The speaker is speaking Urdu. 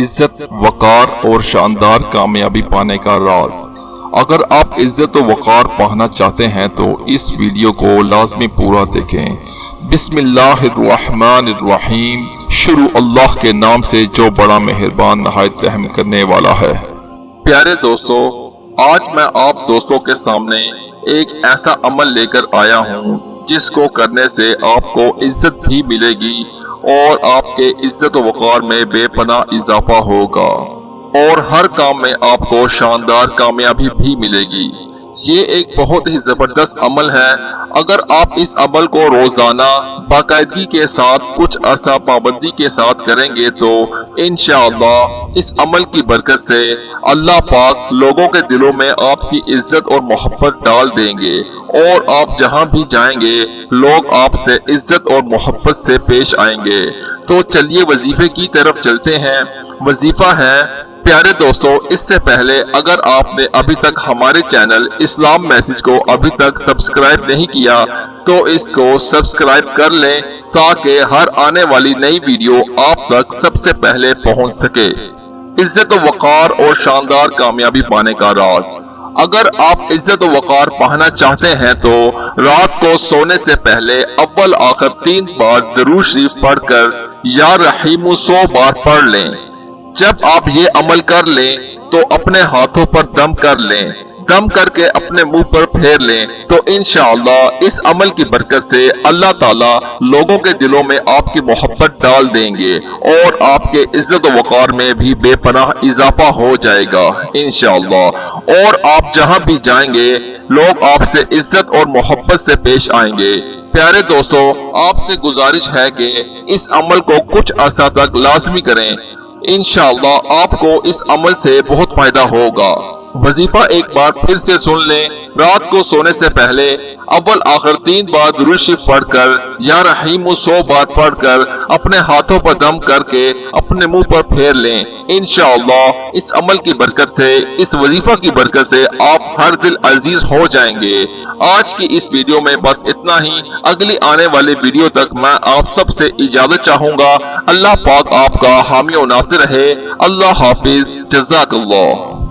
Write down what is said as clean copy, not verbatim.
عزت، وقار اور شاندار کامیابی پانے کا راز۔ اگر آپ عزت و وقار پانا چاہتے ہیں تو اس ویڈیو کو لازمی پورا دیکھیں۔ بسم اللہ الرحمن الرحیم، شروع اللہ کے نام سے جو بڑا مہربان نہایت رحم کرنے والا ہے۔ پیارے دوستو، آج میں آپ دوستوں کے سامنے ایک ایسا عمل لے کر آیا ہوں جس کو کرنے سے آپ کو عزت بھی ملے گی اور آپ کے عزت و وقار میں بے پناہ اضافہ ہوگا اور ہر کام میں آپ کو شاندار کامیابی بھی ملے گی۔ یہ ایک بہت ہی زبردست عمل ہے۔ اگر آپ اس عمل کو روزانہ باقاعدگی کے ساتھ کچھ عرصہ پابندی کے ساتھ کریں گے تو انشاءاللہ اس عمل کی برکت سے اللہ پاک لوگوں کے دلوں میں آپ کی عزت اور محبت ڈال دیں گے اور آپ جہاں بھی جائیں گے لوگ آپ سے عزت اور محبت سے پیش آئیں گے۔ تو چلیے وظیفے کی طرف چلتے ہیں۔ وظیفہ ہے، پیارے دوستو، اس سے پہلے اگر آپ نے ابھی تک ہمارے چینل اسلام میسج کو ابھی تک سبسکرائب نہیں کیا تو اس کو سبسکرائب کر لیں تاکہ ہر آنے والی نئی ویڈیو آپ تک سب سے پہلے پہنچ سکے۔ عزت و وقار اور شاندار کامیابی پانے کا راز۔ اگر آپ عزت و وقار پانا چاہتے ہیں تو رات کو سونے سے پہلے اول آخر 3 بار درود شریف پڑھ کر یا رحیم 100 بار پڑھ لیں۔ جب آپ یہ عمل کر لیں تو اپنے ہاتھوں پر دم کر لیں، دم کر کے اپنے منہ پر پھیر لیں تو انشاءاللہ اس عمل کی برکت سے اللہ تعالیٰ لوگوں کے دلوں میں آپ کی محبت ڈال دیں گے اور آپ کے عزت و وقار میں بھی بے پناہ اضافہ ہو جائے گا انشاءاللہ، اور آپ جہاں بھی جائیں گے لوگ آپ سے عزت اور محبت سے پیش آئیں گے۔ پیارے دوستو، آپ سے گزارش ہے کہ اس عمل کو کچھ عرصہ تک لازمی کریں، انشاءاللہ آپ کو اس عمل سے بہت فائدہ ہوگا۔ وظیفہ ایک بار پھر سے سن لیں۔ رات کو سونے سے پہلے اول آخر 3 بار درود شریف پڑھ کر یا رحیم 100 بار پڑھ کر اپنے ہاتھوں پر دم کر کے اپنے منہ پر پھیر لیں۔ انشاءاللہ اس عمل کی برکت سے، اس وظیفہ کی برکت سے آپ ہر دل عزیز ہو جائیں گے۔ آج کی اس ویڈیو میں بس اتنا ہی۔ اگلی آنے والے ویڈیو تک میں آپ سب سے اجازت چاہوں گا۔ اللہ پاک آپ کا حامی و ناصر رہے۔ اللہ حافظ، جزاک اللہ۔